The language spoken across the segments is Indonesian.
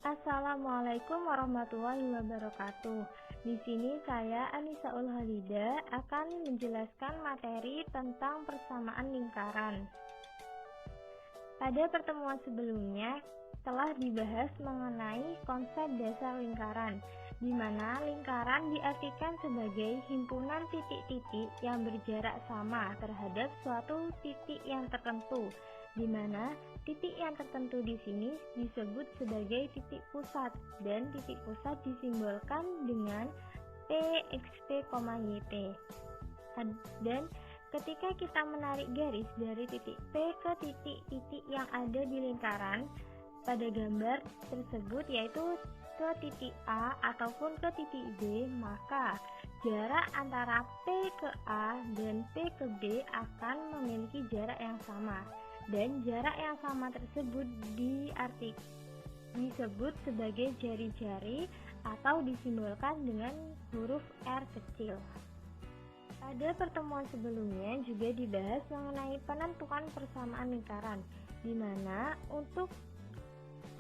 Assalamualaikum warahmatullahi wabarakatuh. Di sini saya Anissa Ulhalida akan menjelaskan materi tentang persamaan lingkaran. Pada pertemuan sebelumnya telah dibahas mengenai konsep dasar lingkaran, di mana lingkaran diartikan sebagai himpunan titik-titik yang berjarak sama terhadap suatu titik yang tertentu, di mana titik yang tertentu di sini disebut sebagai titik pusat, dan titik pusat disimbolkan dengan P, XP, YP. Dan ketika kita menarik garis dari titik P ke titik-titik yang ada di lingkaran pada gambar tersebut, yaitu ke titik A ataupun ke titik B, maka jarak antara P ke A dan P ke B akan memiliki jarak yang sama, dan jarak yang sama tersebut disebut sebagai jari-jari atau disimbolkan dengan huruf R kecil. Pada pertemuan sebelumnya juga dibahas mengenai penentuan persamaan lingkaran, di mana untuk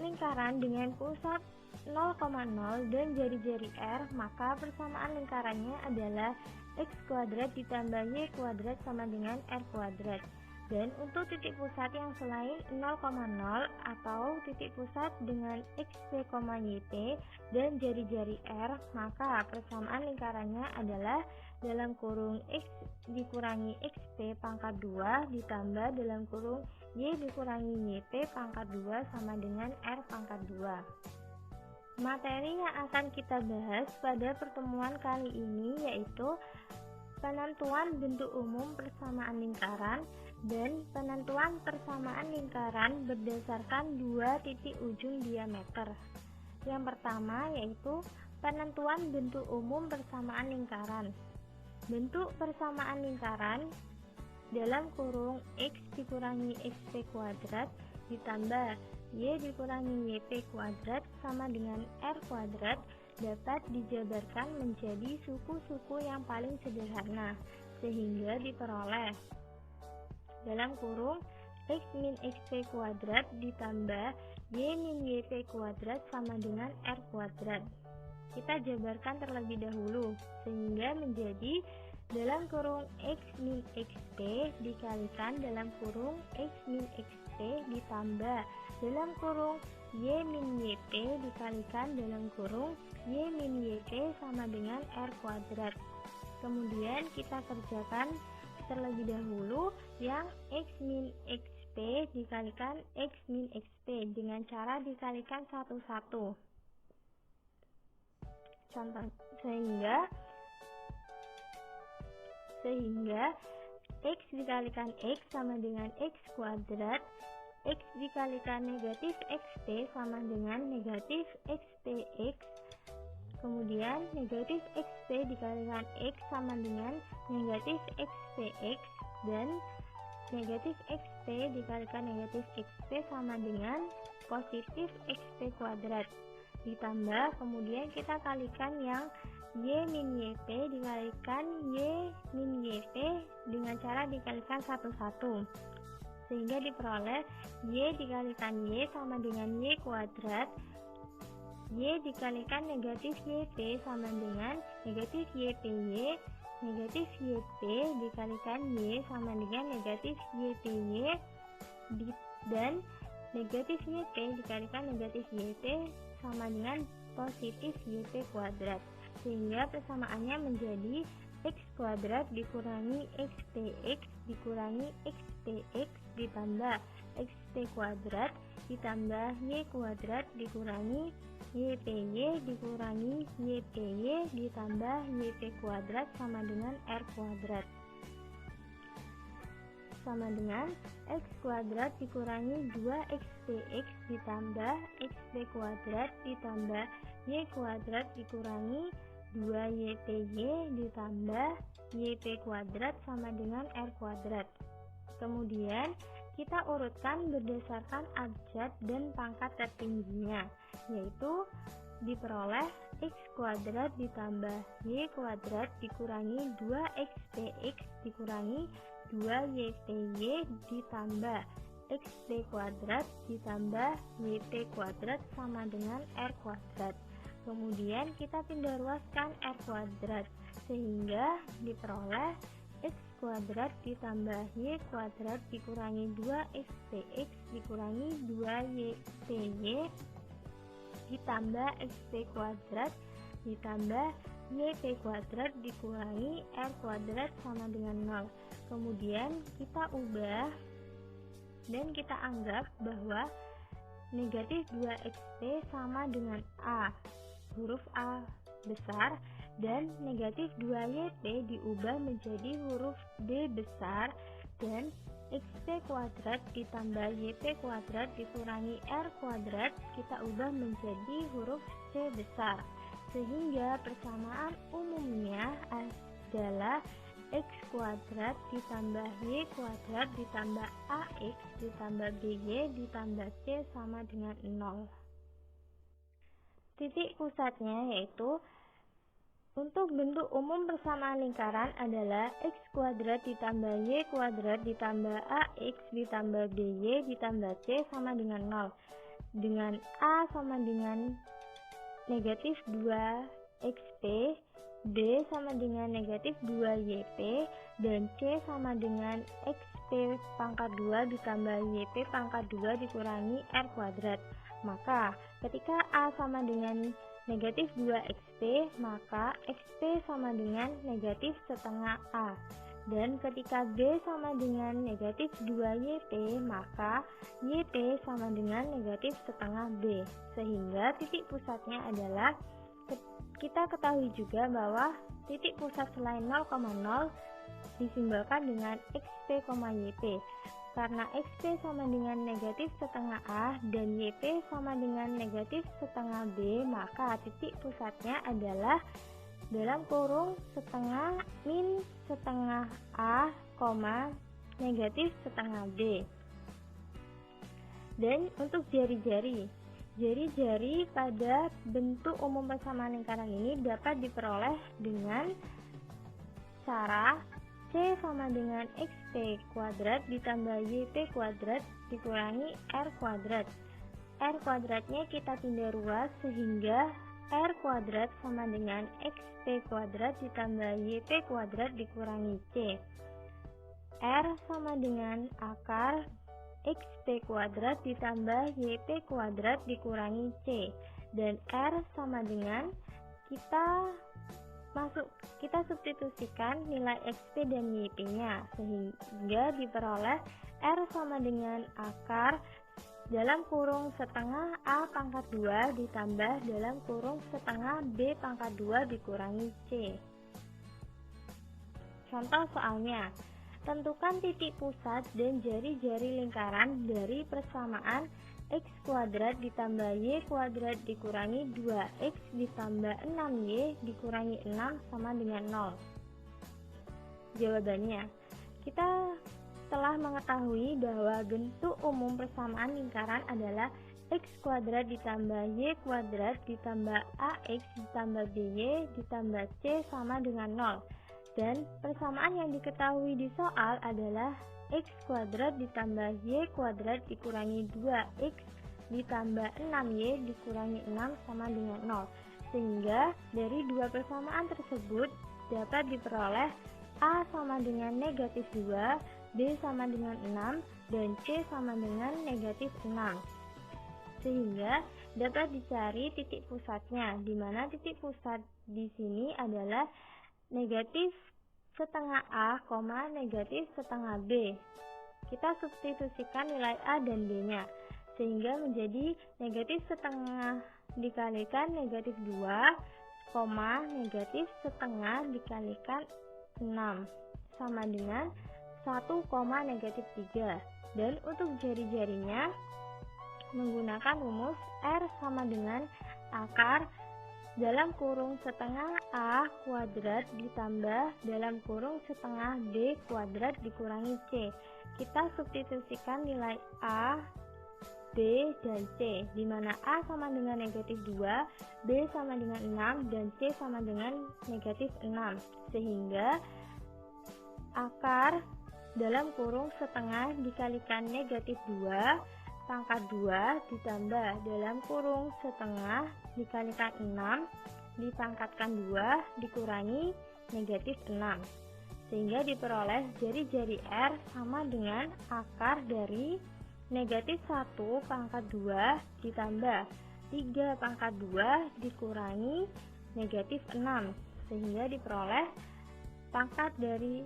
lingkaran dengan pusat 0,0 dan jari-jari R, maka persamaan lingkarannya adalah X kuadrat ditambah Y kuadrat sama dengan R kuadrat. Dan untuk titik pusat yang selain 0,0 atau titik pusat dengan XP, YP dan jari-jari R, maka persamaan lingkarannya adalah dalam kurung X dikurangi XP pangkat 2 ditambah dalam kurung Y dikurangi YP pangkat 2 sama dengan R pangkat 2. Materi yang akan kita bahas pada pertemuan kali ini yaitu penentuan bentuk umum persamaan lingkaran dan penentuan persamaan lingkaran berdasarkan dua titik ujung diameter. Yang pertama yaitu penentuan bentuk umum persamaan lingkaran. Bentuk persamaan lingkaran dalam kurung X dikurangi XP kuadrat ditambah Y dikurangi YP kuadrat sama dengan R kuadrat dapat dijabarkan menjadi suku-suku yang paling sederhana, sehingga diperoleh dalam kurung X min XP kuadrat ditambah Y min YP kuadrat sama dengan R kuadrat. Kita jabarkan terlebih dahulu, sehingga menjadi dalam kurung X min XP dikalikan dalam kurung X min XP ditambah dalam kurung Y min YP dikalikan dalam kurung Y min YP sama dengan R kuadrat. Kemudian kita kerjakan terlebih dahulu yang X min XP dikalikan X min XP dengan cara dikalikan satu-satu. Contoh, sehingga X dikalikan X sama dengan X kuadrat, X dikalikan negatif XP sama dengan negatif XPX, kemudian negatif XP dikalikan X sama dengan negatif XPX, dan negatif XP dikalikan negatif XP sama dengan positif XP kuadrat. Ditambah kemudian kita kalikan yang Y min YP dikalikan Y min YP dengan cara dikalikan satu-satu, sehingga diperoleh Y dikalikan Y sama dengan Y kuadrat, Y dikalikan negatif YP sama dengan negatif YPY, negatif YP dikalikan Y sama dengan negatif YPY, dan negatif YP dikalikan negatif YP sama dengan positif YP kuadrat, sehingga persamaannya menjadi X kuadrat dikurangi XPX dikurangi XPX ditambah XP kuadrat ditambah Y kuadrat dikurangi YPY dikurangi YPY ditambah YP kuadrat sama dengan R kuadrat, sama dengan X kuadrat dikurangi 2XPX ditambah XP kuadrat ditambah Y kuadrat dikurangi 2YPY ditambah YP kuadrat sama dengan R kuadrat. Kemudian kita urutkan berdasarkan abjad dan pangkat tertingginya, yaitu diperoleh X kuadrat ditambah Y kuadrat dikurangi 2XPX dikurangi 2YPY ditambah XP kuadrat ditambah YP kuadrat sama dengan R kuadrat. Kemudian kita pindah ruaskan R kuadrat, sehingga diperoleh X kuadrat ditambah Y kuadrat dikurangi 2XPX dikurangi 2YPY ditambah XP kuadrat ditambah YP kuadrat dikurangi R kuadrat sama dengan 0. Kemudian kita ubah dan kita anggap bahwa negatif 2XP sama dengan A, huruf A besar, dan negatif 2YP diubah menjadi huruf B besar, dan XP kuadrat ditambah YP kuadrat dikurangi R kuadrat kita ubah menjadi huruf C besar, sehingga persamaan umumnya adalah X kuadrat ditambah Y kuadrat ditambah AX ditambah BY ditambah C sama dengan 0. Titik pusatnya yaitu untuk bentuk umum persamaan lingkaran adalah X kuadrat ditambah Y kuadrat ditambah AX ditambah BY ditambah C sama dengan 0, dengan A sama dengan negatif 2XP, B sama dengan negatif 2YP, dan C sama dengan XP pangkat 2 ditambah YP pangkat 2 dikurangi R kuadrat. Maka ketika A sama dengan negatif 2XP, maka XP sama dengan negatif setengah A. Dan ketika B sama dengan negatif 2YP, maka YP sama dengan negatif setengah B. Sehingga titik pusatnya adalah, kita ketahui juga bahwa titik pusat selain 0,0 disimbolkan dengan XP, YP. Karena XP sama dengan negatif setengah A dan YP sama dengan negatif setengah B, maka titik pusatnya adalah dalam kurung setengah min setengah A, negatif setengah B. Dan untuk jari-jari pada bentuk umum persamaan lingkaran ini dapat diperoleh dengan cara C sama dengan XP kuadrat ditambah YP kuadrat dikurangi R kuadrat. R kuadratnya kita pindah ruas sehingga R kuadrat sama dengan XP kuadrat ditambah YP kuadrat dikurangi C. R sama dengan akar XP kuadrat ditambah YP kuadrat dikurangi C, dan R sama dengan kita substitusikan nilai XP dan YP-nya sehingga diperoleh R sama dengan akar dalam kurung setengah A pangkat 2 ditambah dalam kurung setengah B pangkat 2 dikurangi C. Contoh soalnya, tentukan titik pusat dan jari-jari lingkaran dari persamaan X kuadrat ditambah Y kuadrat dikurangi 2X ditambah 6Y dikurangi 6 sama dengan 0. Jawabannya, kita telah mengetahui bahwa bentuk umum persamaan lingkaran adalah X kuadrat ditambah Y kuadrat ditambah AX ditambah BY ditambah C sama dengan 0. Dan persamaan yang diketahui di soal adalah X kuadrat ditambah Y kuadrat dikurangi 2X ditambah 6Y dikurangi 6 sama dengan 0. Sehingga dari dua persamaan tersebut dapat diperoleh A sama dengan negatif 2, B sama dengan 6, dan C sama dengan negatif 6. Sehingga dapat dicari titik pusatnya, di mana titik pusat di sini adalah negatif setengah A, negatif setengah B. Kita substitusikan nilai A dan B-nya, sehingga menjadi negatif setengah dikalikan negatif 2, negatif setengah dikalikan 6, sama dengan 1, negatif 3. Dan untuk jari-jarinya menggunakan rumus R sama dengan akar dalam kurung setengah A kuadrat ditambah dalam kurung setengah B kuadrat dikurangi C. Kita substitusikan nilai A, B, dan C, di mana A sama dengan negatif 2, B sama dengan 6, dan C sama dengan negatif 6. Sehingga akar dalam kurung setengah dikalikan negatif 2 pangkat 2 ditambah dalam kurung setengah dikalikan 6 dipangkatkan 2 dikurangi negatif 6, sehingga diperoleh jari-jari R sama dengan akar dari negatif 1 pangkat 2 ditambah 3 pangkat 2 dikurangi negatif 6, sehingga diperoleh pangkat dari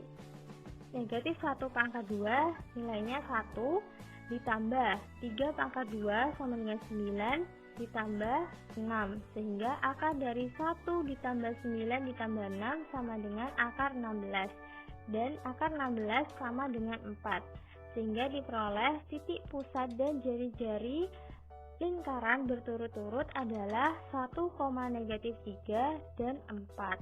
negatif 1 pangkat 2 nilainya 1 ditambah 3 pangkat 2 sama dengan 9 ditambah 6, sehingga akar dari 1 ditambah 9 ditambah 6 sama dengan akar 16, dan akar 16 sama dengan 4, sehingga diperoleh titik pusat dan jari-jari lingkaran berturut-turut adalah 1,-3 dan 4.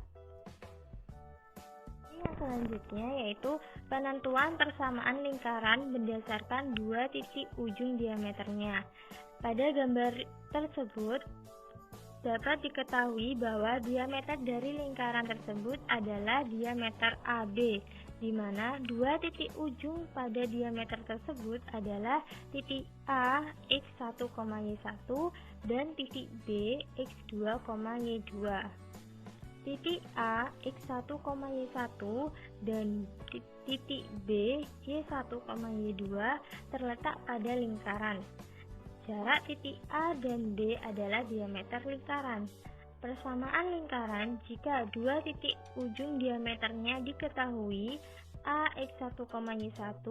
Yang selanjutnya yaitu penentuan persamaan lingkaran berdasarkan dua titik ujung diameternya. Pada gambar tersebut dapat diketahui bahwa diameter dari lingkaran tersebut adalah diameter AB, di mana dua titik ujung pada diameter tersebut adalah titik A x1,y1 dan titik B x2,y2. Titik A x1,y1 dan titik B y1,y2 terletak pada lingkaran. Jarak titik A dan B adalah diameter lingkaran. Persamaan lingkaran jika dua titik ujung diameternya diketahui, A x1,y1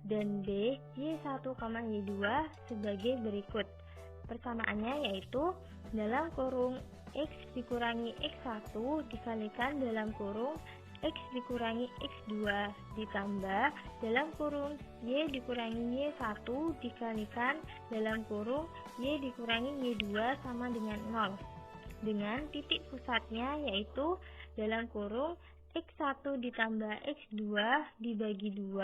dan B y1,y2 sebagai berikut. Persamaannya yaitu dalam kurung x dikurangi x1 dikalikan dalam kurung x dikurangi x2 ditambah dalam kurung y dikurangi y1 dikalikan dalam kurung y dikurangi y2 sama dengan 0, dengan titik pusatnya yaitu dalam kurung x1 ditambah x2 dibagi 2,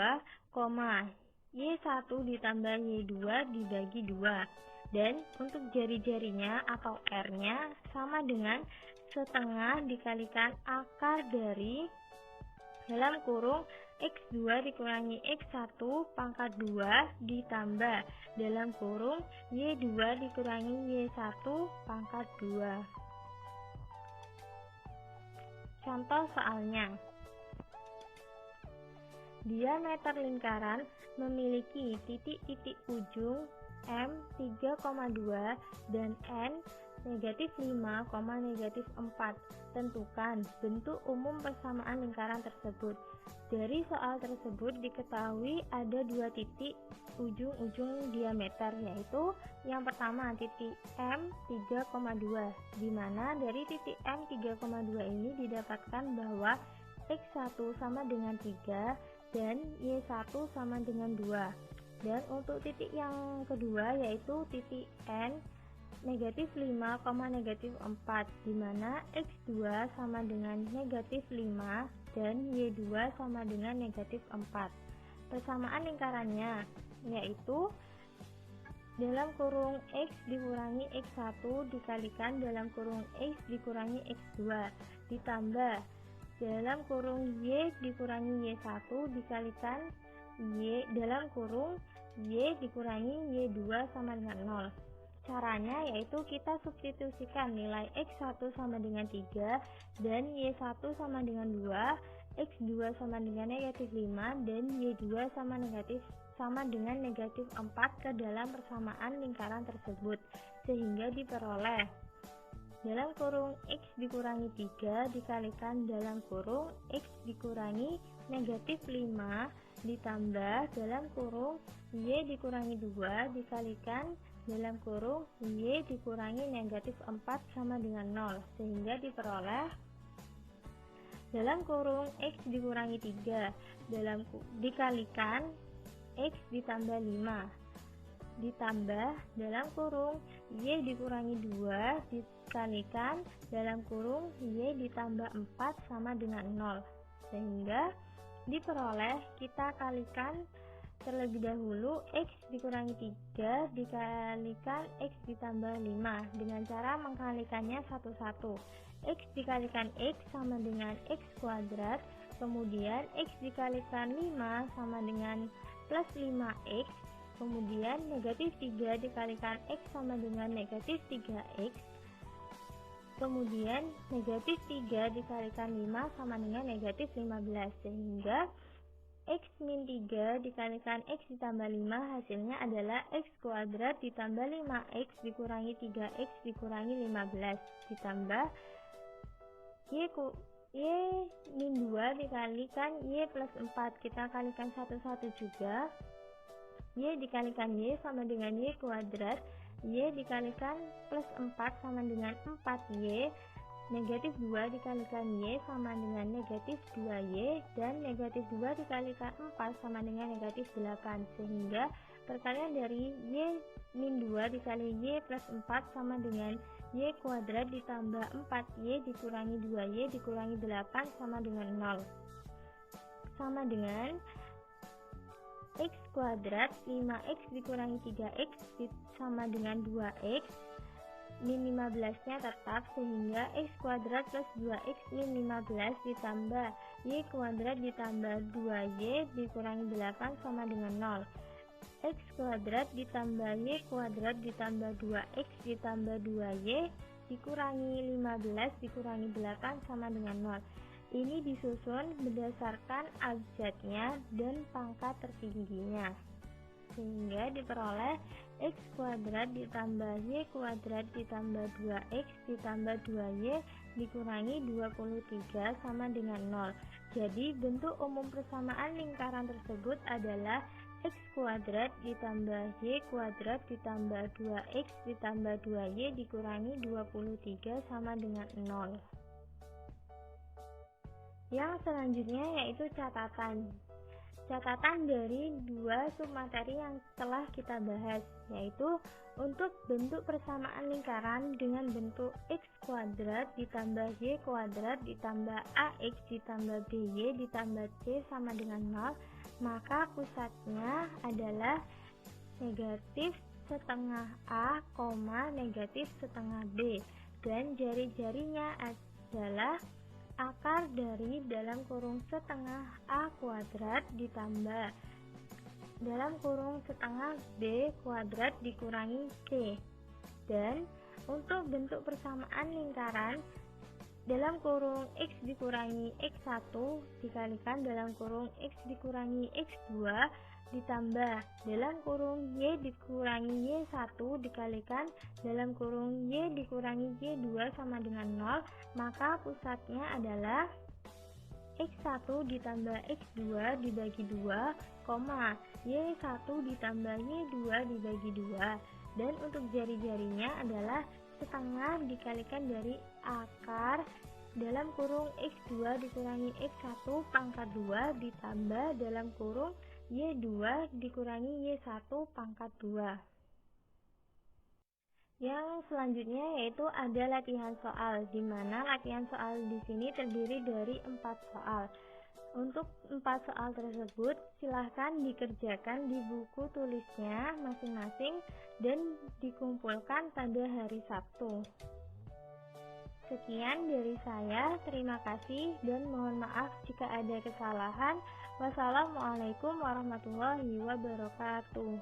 y1 ditambah y2 dibagi 2, dan untuk jari-jarinya atau R-nya sama dengan setengah dikalikan akar dari dalam kurung x2 dikurangi x1 pangkat 2 ditambah dalam kurung y2 dikurangi y1 pangkat 2. Contoh soalnya. Diameter lingkaran memiliki titik-titik ujung M 3,2 dan N negatif 5, negatif 4. Tentukan bentuk umum persamaan lingkaran tersebut. Dari soal tersebut diketahui ada dua titik ujung-ujung diameter, yaitu yang pertama titik M 3,2, di mana dari titik M 3,2 ini didapatkan bahwa X1 sama dengan 3 dan Y1 sama dengan 2. Dan untuk titik yang kedua yaitu titik N negatif 5, negatif 4, di mana X2 sama dengan negatif 5 dan Y2 sama dengan negatif 4. Persamaan lingkarannya yaitu dalam kurung X dikurangi X1 dikalikan dalam kurung X dikurangi X2 ditambah dalam kurung Y dikurangi Y1 dikalikan Y dalam kurung Y dikurangi Y2 sama dengan 0. Caranya yaitu kita substitusikan nilai X1 sama dengan 3 dan Y1 sama dengan 2, X2 sama dengan negatif 5 dan Y2 sama dengan negatif 4 ke dalam persamaan lingkaran tersebut, sehingga diperoleh dalam kurung X dikurangi 3 dikalikan dalam kurung X dikurangi negatif 5 ditambah dalam kurung Y dikurangi 2 dikalikan dalam kurung Y dikurangi negatif 4 sama dengan 0, sehingga diperoleh dalam kurung X dikurangi 3 dikalikan X ditambah 5 ditambah dalam kurung Y dikurangi 2 dikalikan dalam kurung Y ditambah 4 sama dengan 0, sehingga diperoleh kita kalikan terlebih dahulu X dikurangi 3 dikalikan X ditambah 5 dengan cara mengkalikannya satu-satu. X dikalikan X sama dengan X kuadrat Kemudian X dikalikan 5 sama dengan plus 5X. Kemudian negatif 3 dikalikan X sama dengan negatif 3X. Kemudian negatif 3 dikalikan 5 sama dengan negatif 15. Sehingga X min 3 dikalikan X ditambah 5 hasilnya adalah X kuadrat ditambah 5X dikurangi 3X dikurangi 15 ditambah Y min 2 dikalikan Y plus 4. Kita kalikan satu-satu juga. Y dikalikan Y sama dengan Y kuadrat. Y dikalikan plus 4 sama dengan 4Y. Negatif 2 dikalikan Y sama dengan negatif 2Y. Dan negatif 2 dikalikan 4 sama dengan negatif 8. Sehingga perkalian dari Y min 2 dikali Y plus 4 sama dengan Y kuadrat ditambah 4Y dikurangi 2Y dikurangi 8 sama dengan 0. Sama dengan X kuadrat 5X dikurangi 3X sama dengan 2X. Min 15 nya tetap, sehingga X kuadrat plus 2X min 15 ditambah Y kuadrat ditambah 2Y dikurangi 8 sama dengan 0. X kuadrat ditambah Y kuadrat ditambah 2X ditambah 2Y dikurangi 15 dikurangi 8 sama dengan 0. Ini disusun berdasarkan abjadnya dan pangkat tertingginya, sehingga diperoleh X kuadrat ditambah Y kuadrat ditambah 2X ditambah 2Y dikurangi 23 sama dengan 0. Jadi bentuk umum persamaan lingkaran tersebut adalah X kuadrat ditambah Y kuadrat ditambah 2X ditambah 2Y dikurangi 23 sama dengan 0. Yang selanjutnya yaitu catatan. Catatan dari dua submateri yang telah kita bahas, yaitu untuk bentuk persamaan lingkaran dengan bentuk X kuadrat ditambah Y kuadrat ditambah AX ditambah BY ditambah C sama dengan 0, maka pusatnya adalah negatif setengah A, negatif setengah B, dan jari-jarinya adalah akar dari dalam kurung setengah A kuadrat ditambah dalam kurung setengah B kuadrat dikurangi C. Dan untuk bentuk persamaan lingkaran dalam kurung X dikurangi X1 dikalikan dalam kurung X dikurangi X2 ditambah dalam kurung Y dikurangi Y1 dikalikan dalam kurung Y dikurangi Y2 sama dengan 0, maka pusatnya adalah X1 ditambah X2 dibagi 2, Y1 ditambah Y2 dibagi 2. Dan untuk jari-jarinya adalah setengah dikalikan dari akar dalam kurung X2 dikurangi X1 pangkat 2 ditambah dalam kurung Y2 dikurangi Y1 pangkat 2. Yang selanjutnya yaitu ada latihan soal, di mana latihan soal di sini terdiri dari 4 soal. Untuk 4 soal tersebut silahkan dikerjakan di buku tulisnya masing-masing dan dikumpulkan pada hari Sabtu. Sekian dari saya, terima kasih dan mohon maaf jika ada kesalahan. Wassalamualaikum warahmatullahi wabarakatuh.